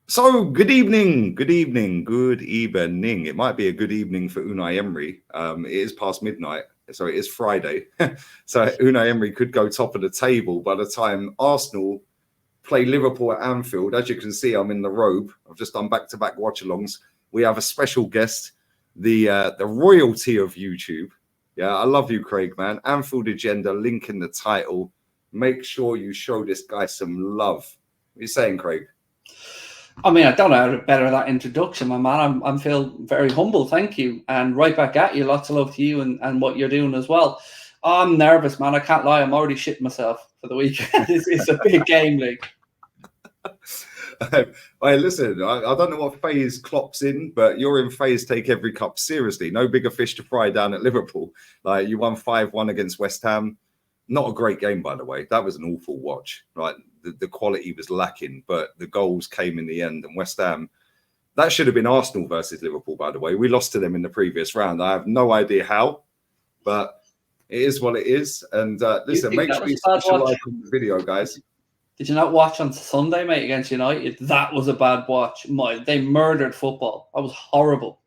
So, good evening, good evening, good evening. It might be a good evening for Unai Emery. It is past midnight, so it is Friday. So, Unai Emery could go top of the table by the time Arsenal play Liverpool at Anfield. As you can see, I'm in the robe. I've just done back-to-back watch-alongs. We have a special guest, the royalty of YouTube. Yeah, I love you, Craig, man. Anfield Agenda, link in the title. Make sure you show this guy some love. What are you saying, Craig? I mean, I don't know how to better that introduction, my man. I'm feel very humble, thank you, and right back at you. Lots of love to you and what you're doing as well. I'm nervous, man. I can't lie. I'm already shitting myself for the weekend. It's a big game, league. Hey, listen, I don't know what phase Klopp's in, but you're in phase take every cup seriously. No bigger fish to fry down at Liverpool. Like you won 5-1 against West Ham. Not a great game, by the way. That was an awful watch. Right, the quality was lacking, but the goals came in the end. And West Ham, that should have been Arsenal versus Liverpool, by the way. We lost to them in the previous round. I have no idea how, but it is what it is. And You listen, think make that sure you was a bad smash a watch? like on the video, guys. Did you not watch on Sunday, mate, against United? That was a bad watch. They murdered football. That was horrible.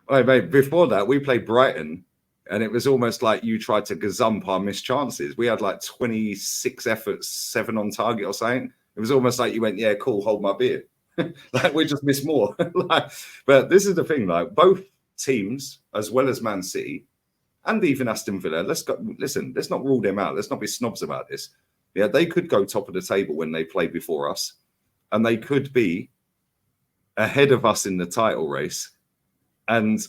Hey, mate, before that, we played Brighton, and it was almost like you tried to gazump our missed chances. We had like 26 efforts, 7 on target or something. It was almost like you went, yeah, cool, hold my beer. Like we just missed more. But this is the thing, like both teams, as well as Man City and even Aston Villa, listen, let's not rule them out. Let's not be snobs about this. Yeah, they could go top of the table when they play before us, and they could be ahead of us in the title race. And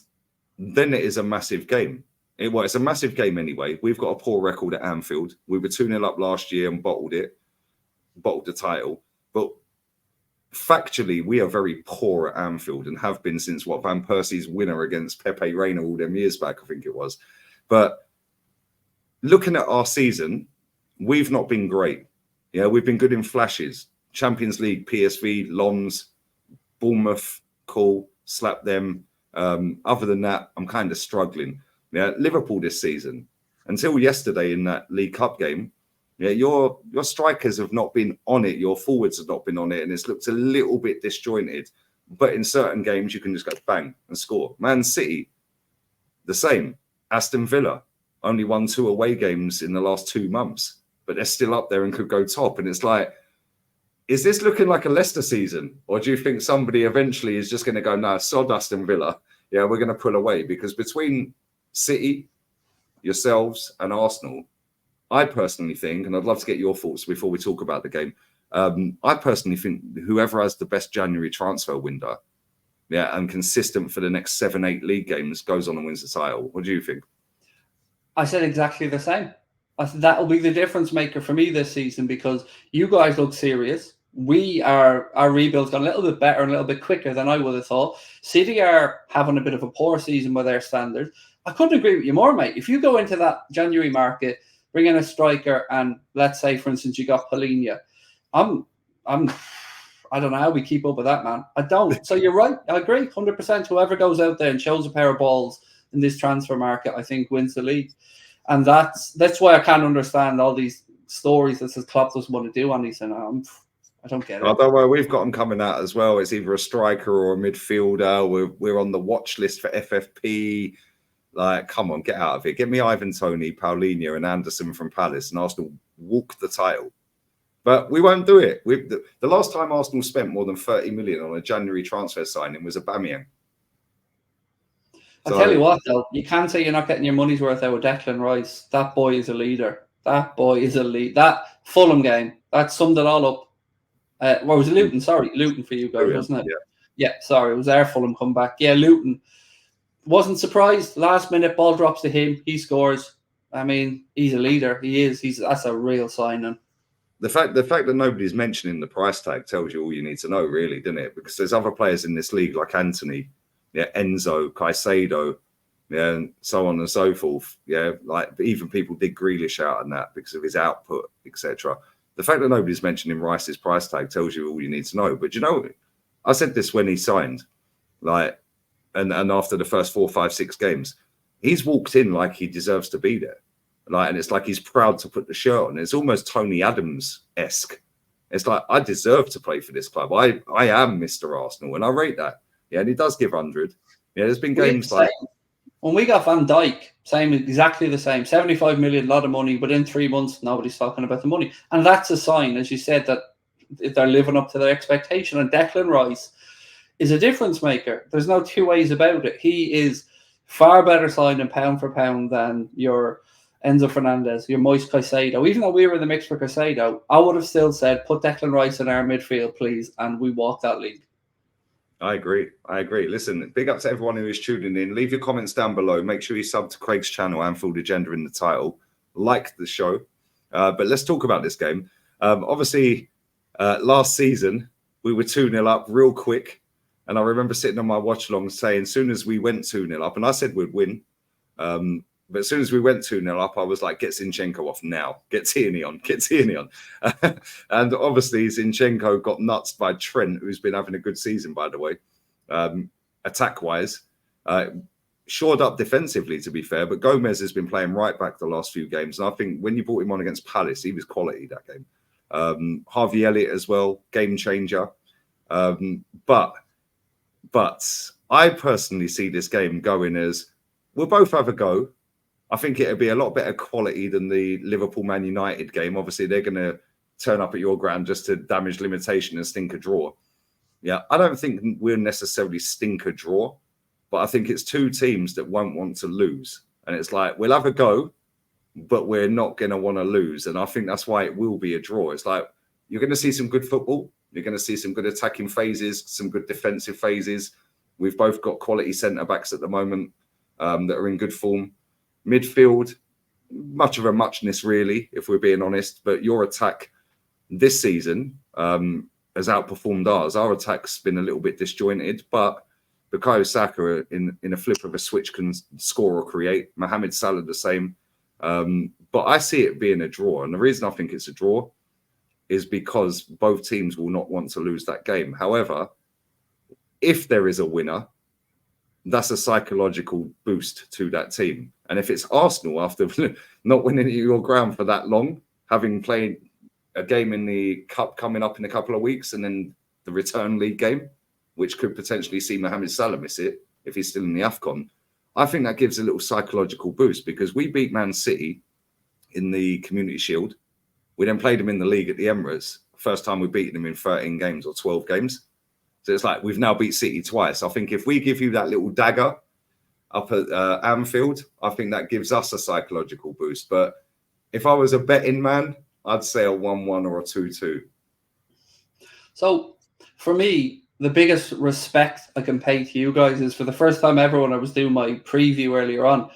then it is a massive game. It's a massive game anyway. We've got a poor record at Anfield. We were 2-0 up last year and bottled the title. But factually, we are very poor at Anfield and have been since Van Persie's winner against Pepe Reina all them years back, I think it was. But looking at our season, we've not been great. Yeah, we've been good in flashes. Champions League, PSV, Lons, Bournemouth, cool, slap them. Other than that, I'm kind of struggling. Yeah, Liverpool this season, until yesterday in that League Cup game, yeah, your strikers have not been on it. Your forwards have not been on it, and it's looked a little bit disjointed. But in certain games, you can just go bang and score. Man City, the same. Aston Villa only won 2 away games in the last 2 months, but they're still up there and could go top. And it's like, is this looking like a Leicester season? Or do you think somebody eventually is just going to go, no, sod Aston Villa. Yeah, we're going to pull away? Because between City, yourselves, and Arsenal, I personally think, and I'd love to get your thoughts before we talk about the game, I personally think whoever has the best January transfer window, yeah, and consistent for the next 7-8 league games goes on and wins the title. What do you think? I said exactly the same. That'll be the difference maker for me this season because you guys look serious. Our rebuild's gone a little bit better and a little bit quicker than I would have thought. City are having a bit of a poor season by their standards. I couldn't agree with you more, mate. If you go into that January market, bring in a striker, and let's say, for instance, you got Polina, I'm I don't know how we keep up with that, man. I don't. So you're right. I agree, 100%. Whoever goes out there and shows a pair of balls in this transfer market, I think wins the league. And that's why I can't understand all these stories that says Klopp doesn't want to do anything. I don't get it. Don't worry, we've got them coming out as well. It's either a striker or a midfielder. We're on the watch list for FFP. Like, come on, get out of it. Get me Ivan Toney, Paulinho, and Anderson from Palace, and Arsenal walk the title. But we won't do it. The last time Arsenal spent more than 30 million on a January transfer signing was Aubameyang. I'll tell you what, though, you can't say you're not getting your money's worth out with Declan Rice. That boy is a leader. That boy is a lead. That Fulham game, that summed it all up. What was it, Luton? Sorry, Luton for you guys, wasn't it? Yeah, sorry, it was our Fulham comeback. Yeah, Luton. Wasn't surprised. Last minute ball drops to him. He scores. I mean, he's a leader. He is. That's a real signing. The fact that nobody's mentioning the price tag tells you all you need to know, really, doesn't it? Because there's other players in this league like Anthony, yeah, Enzo, Caicedo, yeah, and so on and so forth. Yeah, like even people dig Grealish out on that because of his output, etc. The fact that nobody's mentioning Rice's price tag tells you all you need to know. But you know, I said this when he signed, like, and after the first 4, 5, 6 games, he's walked in like he deserves to be there. Like, and it's like he's proud to put the shirt on. It's almost Tony Adams-esque. It's like, I deserve to play for this club. I am Mr. Arsenal, and I rate that. Yeah, and he does give 100. Yeah, there's been games like... When we got Van Dijk, same, exactly the same. 75 million, a lot of money. Within 3 months, nobody's talking about the money. And that's a sign, as you said, that they're living up to their expectation. And Declan Rice is a difference maker. There's no two ways about it. He is far better signing pound for pound than your Enzo Fernandez, your Moise Caicedo. Even though we were in the mix for Caicedo, I would have still said, put Declan Rice in our midfield, please, and we walk that league. I agree. Listen, big up to everyone who is tuning in. Leave your comments down below. Make sure you sub to Craig's channel, Anfield Agenda in the title. Like the show. But let's talk about this game. Obviously, last season, we were 2-0 up real quick. And I remember sitting on my watch along saying, as soon as we went 2-0 up, and I said we'd win. But as soon as we went 2-0 up, I was like, get Zinchenko off now. Get Tierney on. And obviously, Zinchenko got nuts by Trent, who's been having a good season, by the way, attack-wise. Shored up defensively, to be fair, but Gomez has been playing right back the last few games. And I think when you brought him on against Palace, he was quality that game. Harvey Elliott as well, game changer. But I personally see this game going as, we'll both have a go. I think it'll be a lot better quality than the Liverpool Man United game. Obviously, they're going to turn up at your ground just to damage limitation and stink a draw. Yeah, I don't think we'll necessarily stink a draw, but I think it's two teams that won't want to lose. And it's like, we'll have a go, but we're not going to want to lose. And I think that's why it will be a draw. It's like, you're going to see some good football. You're going to see some good attacking phases, some good defensive phases. We've both got quality centre-backs at the moment that are in good form. Midfield, much of a muchness, really, if we're being honest. But your attack this season has outperformed ours. Our attack's been a little bit disjointed, but Bukayo Saka, in a flip of a switch, can score or create. Mohamed Salah the same. But I see it being a draw. And the reason I think it's a draw is because both teams will not want to lose that game. However, if there is a winner, that's a psychological boost to that team. And if it's Arsenal, after not winning at your ground for that long, having played a game in the Cup coming up in a couple of weeks, and then the return league game, which could potentially see Mohamed Salah miss it if he's still in the AFCON, I think that gives a little psychological boost, because we beat Man City in the Community Shield. We then played them in the league at the Emirates. First time we beat them in 13 games or 12 games. So it's like, we've now beat City twice. I think if we give you that little dagger up at Anfield, I think that gives us a psychological boost. But if I was a betting man, I'd say a 1-1 or a 2-2. So for me, the biggest respect I can pay to you guys is, for the first time ever when I was doing my preview earlier on,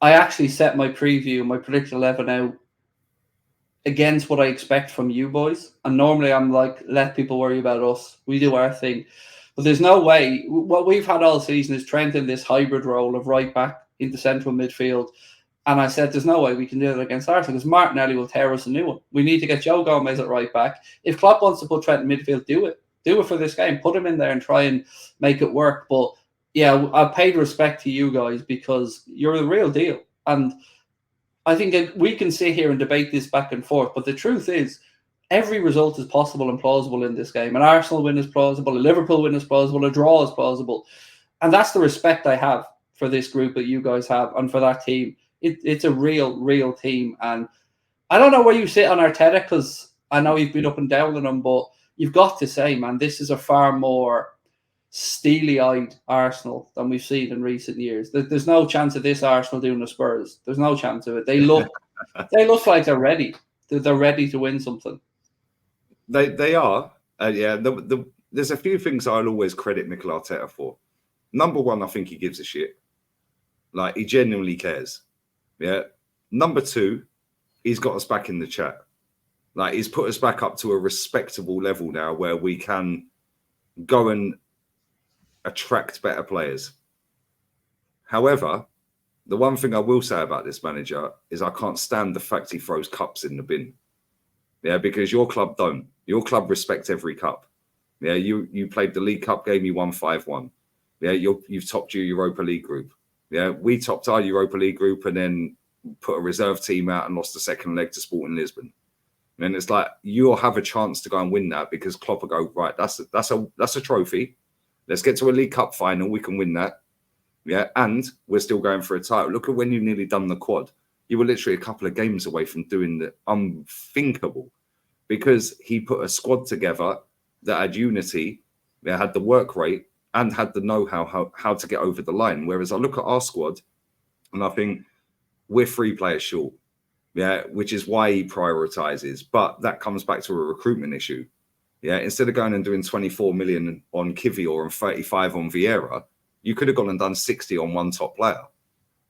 I actually set my preview, my prediction 11 out against what I expect from you boys. And normally I'm like, let people worry about us. We do our thing. But there's no way. What we've had all season is Trent in this hybrid role of right back into central midfield. And I said, there's no way we can do it against Arsenal, because Martinelli will tear us a new one. We need to get Joe Gomez at right back. If Klopp wants to put Trent in midfield, do it. Do it for this game. Put him in there and try and make it work. But yeah, I paid respect to you guys because you're the real deal. And I think we can sit here and debate this back and forth, but the truth is, every result is possible and plausible in this game. An Arsenal win is plausible, a Liverpool win is plausible, a draw is plausible. And that's the respect I have for this group that you guys have and for that team. It's a real team. And I don't know where you sit on Arteta, because I know you've been up and down on him, but you've got to say, man, this is a far more steely-eyed Arsenal than we've seen in recent years. There's no chance of this Arsenal doing the Spurs. There's no chance of it. They look like they're ready. They're ready to win something. They are. Yeah. There's a few things I'll always credit Mikel Arteta for. Number one, I think he gives a shit. Like, he genuinely cares. Yeah. Number two, he's got us back in the chat. Like, he's put us back up to a respectable level now where we can go and attract better players. However, the one thing I will say about this manager is I can't stand the fact he throws cups in the bin. Yeah, because your club don't. Your club respect every cup. Yeah, you played the League Cup game, you won 5-1. Yeah, you've topped your Europa League group. Yeah, we topped our Europa League group and then put a reserve team out and lost the second leg to Sporting Lisbon. And it's like you'll have a chance to go and win that because Klopp will go, right, that's a trophy. Let's get to a League Cup final. We can win that. Yeah. And we're still going for a title. Look at when you nearly done the quad. You were literally a couple of games away from doing the unthinkable because he put a squad together that had unity, that had the work rate, and had the know-how how to get over the line. Whereas I look at our squad and I think we're 3 players short. Yeah, which is why he prioritizes. But that comes back to a recruitment issue. Yeah, instead of going and doing 24 million on Kivior and 35 on Vieira, you could have gone and done 60 on one top player.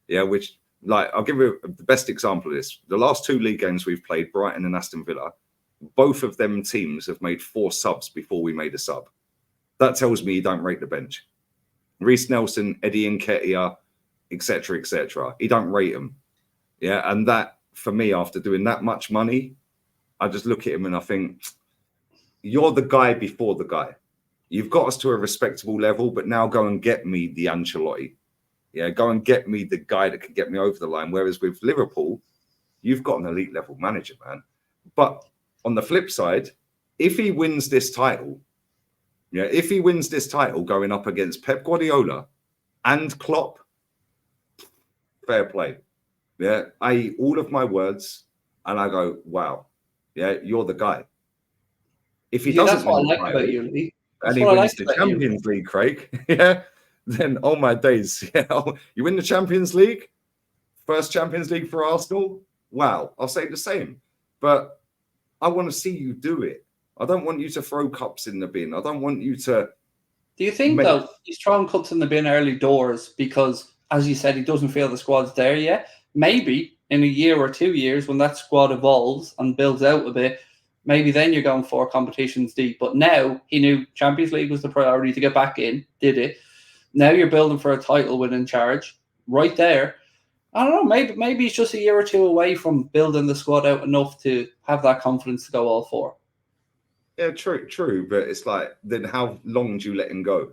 Yeah, which, like, I'll give you the best example of this. The last 2 league games we've played, Brighton and Aston Villa, both of them teams have made 4 subs before we made a sub. That tells me you don't rate the bench. Reece Nelson, Eddie Nketiah, etc., etc. He don't rate them. Yeah, and that, for me, after doing that much money, I just look at him and I think, you're the guy before the guy. You've got us to a respectable level, but now go and get me the Ancelotti. Yeah, go and get me the guy that can get me over the line. Whereas with Liverpool, you've got an elite level manager, man. But on the flip side, if he wins this title, going up against Pep Guardiola and Klopp, fair play. Yeah, I eat all of my words and I go, wow, yeah, you're the guy. If he doesn't that's what I win the like title, about you, Lee. and he wins the Champions League, Craig, yeah, then oh my days, yeah, you win the Champions League, first Champions League for Arsenal, wow, I'll say the same. But I want to see you do it. I don't want you to throw cups in the bin. I don't want you to. Do you think, though, he's throwing cups in the bin early doors because, as you said, he doesn't feel the squad's there yet? Maybe in a year or 2 years, when that squad evolves and builds out a bit, maybe then you're going 4 competitions deep. But now he knew Champions League was the priority to get back in, did it. Now you're building for a title within charge, right there. I don't know, maybe he's just a year or 2 away from building the squad out enough to have that confidence to go all 4. Yeah, true. But it's like, then how long do you let him go?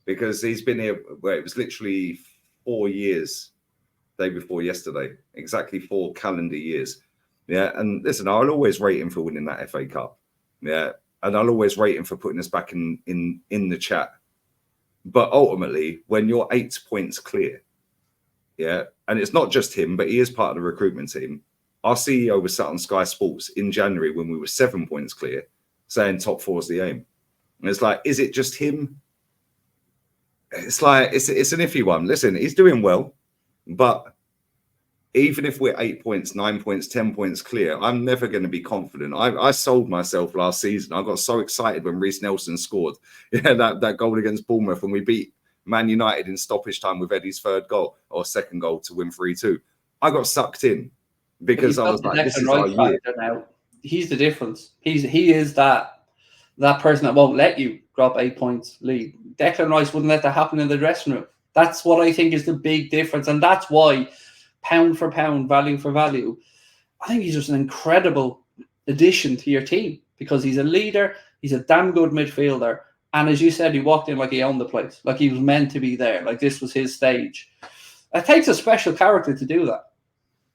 Because he's been here, well, it was literally 4 years, day before yesterday, exactly 4 calendar years. Yeah, and listen, I'll always rate him for winning that FA Cup. Yeah, and I'll always rate him for putting us back in the chat. But ultimately, when you're 8 points clear, yeah, and it's not just him, but he is part of the recruitment team. Our CEO was sat on Sky Sports in January when we were 7 points clear, saying top 4 is the aim. And it's like, is it just him? It's like, it's an iffy one. Listen, he's doing well, but even if we're 8 points, 9 points, 10 points clear, I'm never going to be confident. I sold myself last season. I got so excited when Reece Nelson scored that goal against Bournemouth when we beat Man United in stoppage time with Eddie's 3rd goal or 2nd goal to win 3-2. I got sucked in because I was like, this is our year. Now. He's the difference. He is that person that won't let you drop 8 points lead. Declan Rice wouldn't let that happen in the dressing room. That's what I think is the big difference. And that's why, pound for pound, value for value, I think he's just an incredible addition to your team because he's a leader. He's a damn good midfielder. And as you said, he walked in like he owned the place, like he was meant to be there, like this was his stage. It takes a special character to do that.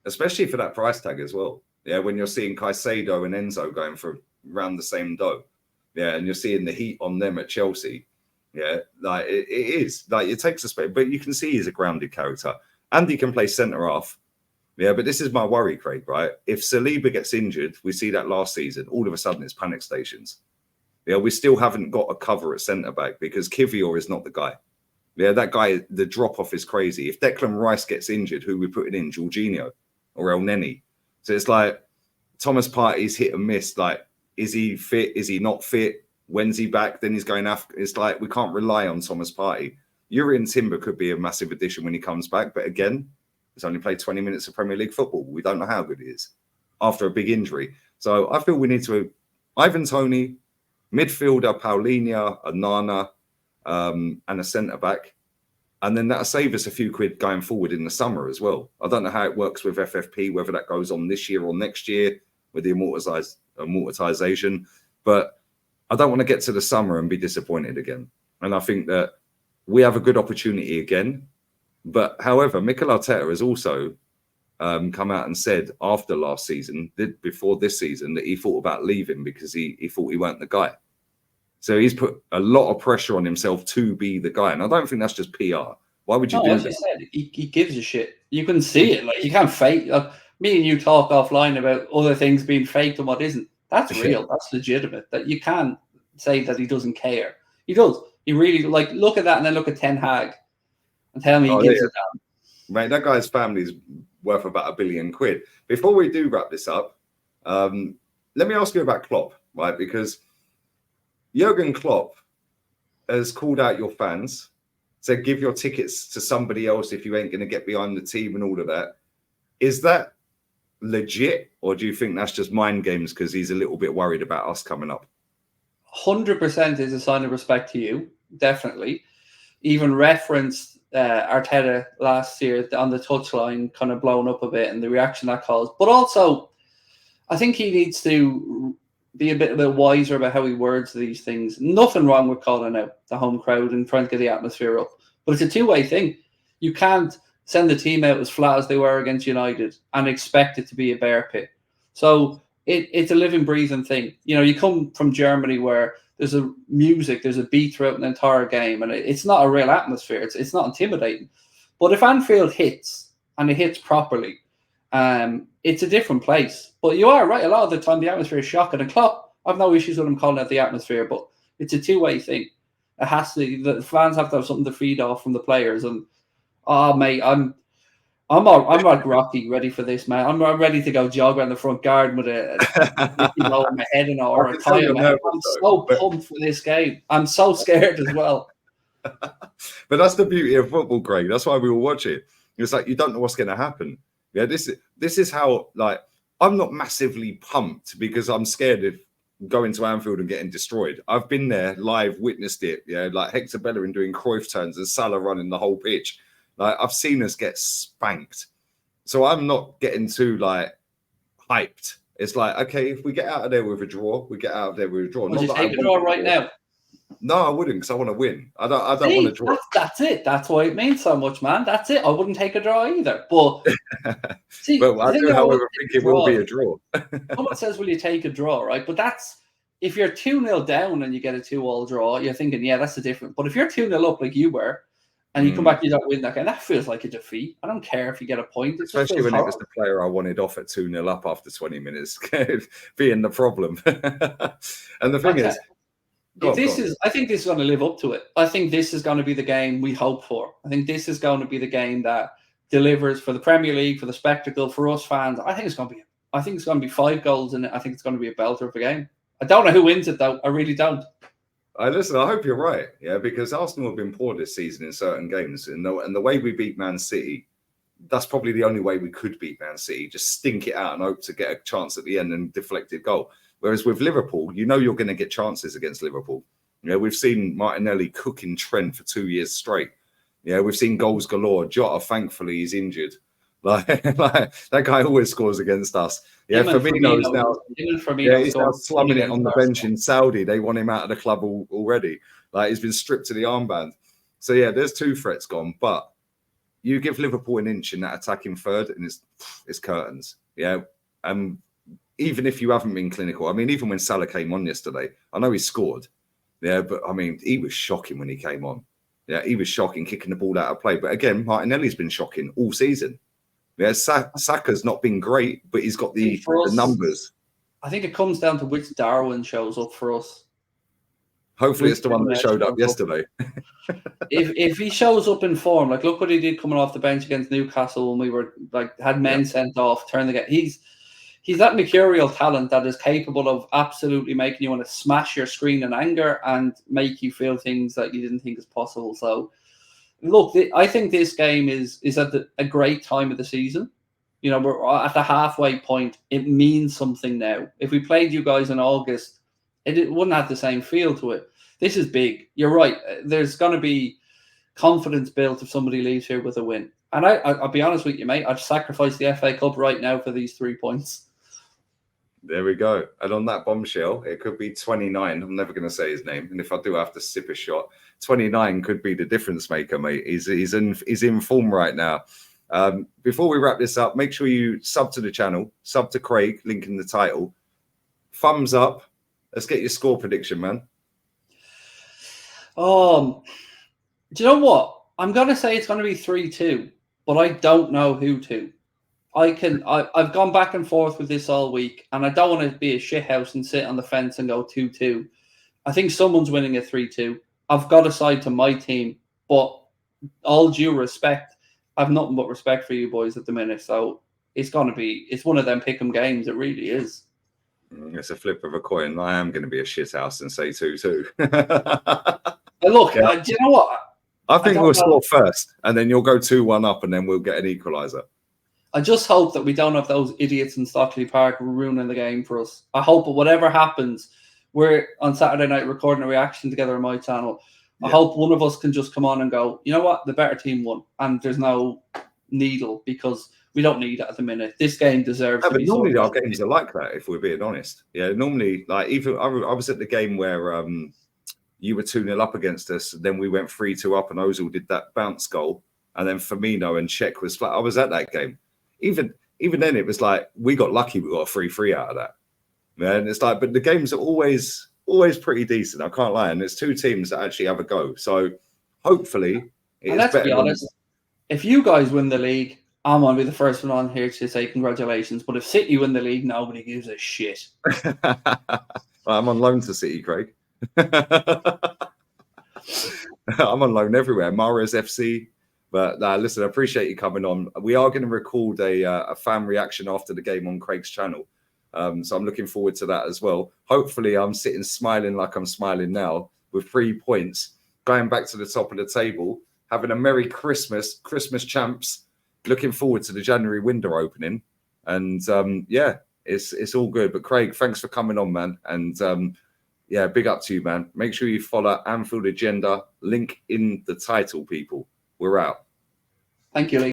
Especially for that price tag as well. Yeah, when you're seeing Caicedo and Enzo going for around the same dough. Yeah, and you're seeing the heat on them at Chelsea. Yeah, like it is. Like it takes a space, but you can see he's a grounded character. And he can play centre half. Yeah, but this is my worry, Craig, right? If Saliba gets injured, we see that last season, all of a sudden it's panic stations. Yeah, we still haven't got a cover at centre back because Kivior is not the guy. Yeah, that guy, the drop off is crazy. If Declan Rice gets injured, who we putting in? Jorginho or El Neni? So it's like Thomas Partey's hit and miss. Like, is he fit? Is he not fit? When's he back? Then he's going after. It's like we can't rely on Thomas Partey. Urian Timber could be a massive addition when he comes back, but again, he's only played 20 minutes of Premier League football. We don't know how good he is after a big injury. So I feel we need to Ivan Toney, midfielder Paulinho, a Nana, and a centre back. And then that'll save us a few quid going forward in the summer as well. I don't know how it works with FFP, whether that goes on this year or next year with the amortization. But I don't want to get to the summer and be disappointed again. And I think that we have a good opportunity again. But however, Mikel Arteta is also come out and said after last season, before this season, that he thought about leaving because he thought he weren't the guy. So he's put a lot of pressure on himself to be the guy. And I don't think that's just PR. Why would you do as that? you said, he gives a shit. You can see it. Like, you can't fake. Me and you talk offline about other things being faked and what isn't. That's real. Yeah. That's legitimate. That you can't say that he doesn't care. He does. He really, like, look at that and then look at Ten Hag and tell me he gives a damn. Mate, that guy's family's worth about £1 billion. Before we do wrap this up, let me ask you about Klopp, right? Because Jurgen Klopp has called out your fans, said give your tickets to somebody else if you ain't going to get behind the team and all of that. Is that legit, or do you think that's just mind games because he's a little bit worried about us coming up? 100% is a sign of respect to you, definitely. Even referenced Arteta last year on the touchline, kind of blown up a bit, and the reaction that caused. But also, I think he needs to be a bit wiser about how he words these things. Nothing wrong with calling out the home crowd and trying to get the atmosphere up, but it's a two-way thing. You can't send the team out as flat as they were against United and expect it to be a bear pit. So it's a living, breathing thing. You know, you come from Germany where there's a beat throughout an entire game, and it's not a real atmosphere. It's not intimidating. But if Anfield hits, and it hits properly, it's a different place. But you are right. A lot of the time, the atmosphere is shocking. And Klopp, I've no issues with him calling out the atmosphere, but it's a two-way thing. It has to. The fans have to have something to feed off from the players. And mate, I'm like Rocky, ready for this, man. I'm ready to go jog around the front garden with a on my head and or a tie on my head. I'm so pumped for this game. I'm so scared as well. But that's the beauty of football, Craig. That's why we all watch it. It's like you don't know what's going to happen. Yeah, this is how, like, I'm not massively pumped because I'm scared of going to Anfield and getting destroyed. I've been there live, witnessed it. Yeah, like Hector Bellerin doing Cruyff turns and Salah running the whole pitch. Like, I've seen us get spanked. So I'm not getting too, like, hyped. It's like, okay, if we get out of there with a draw, we get out of there with a draw. Would you take a draw right now? No, I wouldn't, because I want to win. I don't want to draw. That's it. That's why it means so much, man. That's it. I wouldn't take a draw either. But see, but I do, however, think it will be a draw. Someone says, will you take a draw, right? But that's, if you're 2-0 down and you get a 2-2 draw, you're thinking, yeah, that's the difference. But if you're 2-0 up like you were, and you come back and you don't win that game, that feels like a defeat. I don't care if you get a point. Especially when it was the player I wanted off at 2-0 up after 20 minutes being the problem. And the thing is, I think this is going to live up to it. I think this is going to be the game we hope for. I think this is going to be the game that delivers for the Premier League, for the spectacle, for us fans. I think it's going to be 5 goals in it. I think it's going to be a belter of a game. I don't know who wins it though. I really don't. Listen, I hope you're right. Yeah, because Arsenal have been poor this season in certain games, and the way we beat Man City, that's probably the only way we could beat Man City. Just stink it out and hope to get a chance at the end and deflected goal. Whereas with Liverpool, you know you're going to get chances against Liverpool. You know, we've seen Martinelli cooking Trent for 2 years straight. Yeah, we've seen goals galore. Jota, thankfully, he's injured. Like that guy always scores against us. Yeah, Firmino's now. Yeah, he's now slumming it on the bench in Saudi. They want him out of the club already. Like, he's been stripped to the armband. So yeah, there's 2 threats gone. But you give Liverpool an inch in that attacking third, and it's curtains. Yeah, even if you haven't been clinical. I mean, even when Salah came on yesterday, I know he scored. Yeah, but I mean, he was shocking when he came on. Yeah, he was shocking, kicking the ball out of play. But again, Martinelli's been shocking all season. Yeah, Saka's not been great, but he's got the numbers. I think it comes down to which Darwin shows up for us. Hopefully it's the one that showed up yesterday. if he shows up in form, like look what he did coming off the bench against Newcastle when we were had men sent off, turn the game. He's that mercurial talent that is capable of absolutely making you want to smash your screen in anger and make you feel things that you didn't think is possible. So, look, I think this game is at a great time of the season. You know, we're at the halfway point. It means something now. If we played you guys in August, it wouldn't have the same feel to it. This is big. You're right. There's going to be confidence built if somebody leaves here with a win. And I'll be honest with you, mate. I'd sacrifice the FA Cup right now for these 3 points. There we go. And on that bombshell, it could be 29. I'm never going to say his name. And if I do have to sip a shot, 29 could be the difference maker, mate. He's in form right now. Before we wrap this up, make sure you sub to the channel, sub to Craig, link in the title. Thumbs up. Let's get your score prediction, man. Do you know what? I'm gonna say it's gonna be 3-2, but I don't know who to. I've gone back and forth with this all week, and I don't want to be a shithouse and sit on the fence and go 2-2. I think someone's winning at 3-2. I've got a side to my team, but all due respect, I've nothing but respect for you boys at the minute. So it's one of them pick'em games. It really is. It's a flip of a coin. I am going to be a shithouse and say 2-2. Look, yeah. Do you know what? I think we'll score first, and then you'll go 2-1 up, and then we'll get an equaliser. I just hope that we don't have those idiots in Stockley Park ruining the game for us. I hope that whatever happens, we're on Saturday night recording a reaction together on my channel. I hope one of us can just come on and go, you know what, the better team won, and there's no needle, because we don't need it at the minute. This game deserves to be. Normally our games are like that, if we're being honest. Yeah, normally, like, even I was at the game where you were 2-0 up against us, then we went 3-2 up, and Ozil did that bounce goal, and then Firmino and Czech was flat. I was at that game. Even then, it was like we got lucky. We got a 3-3 out of that. Man, it's like, but the games are always pretty decent. I can't lie, and there's two teams that actually have a go. So hopefully, let's be honest. If you guys win the league, I'm gonna be the first one on here to say congratulations. But if City win the league, nobody gives a shit. I'm on loan to City, Craig. I'm on loan everywhere. Mares FC. But listen, I appreciate you coming on. We are going to record a fan reaction after the game on Craig's channel. So I'm looking forward to that as well. Hopefully, I'm sitting smiling like I'm smiling now with 3 points, going back to the top of the table, having a Merry Christmas champs. Looking forward to the January window opening. And yeah, it's all good. But Craig, thanks for coming on, man. And yeah, big up to you, man. Make sure you follow Anfield Agenda. Link in the title, people. We're out. Thank you, Lee.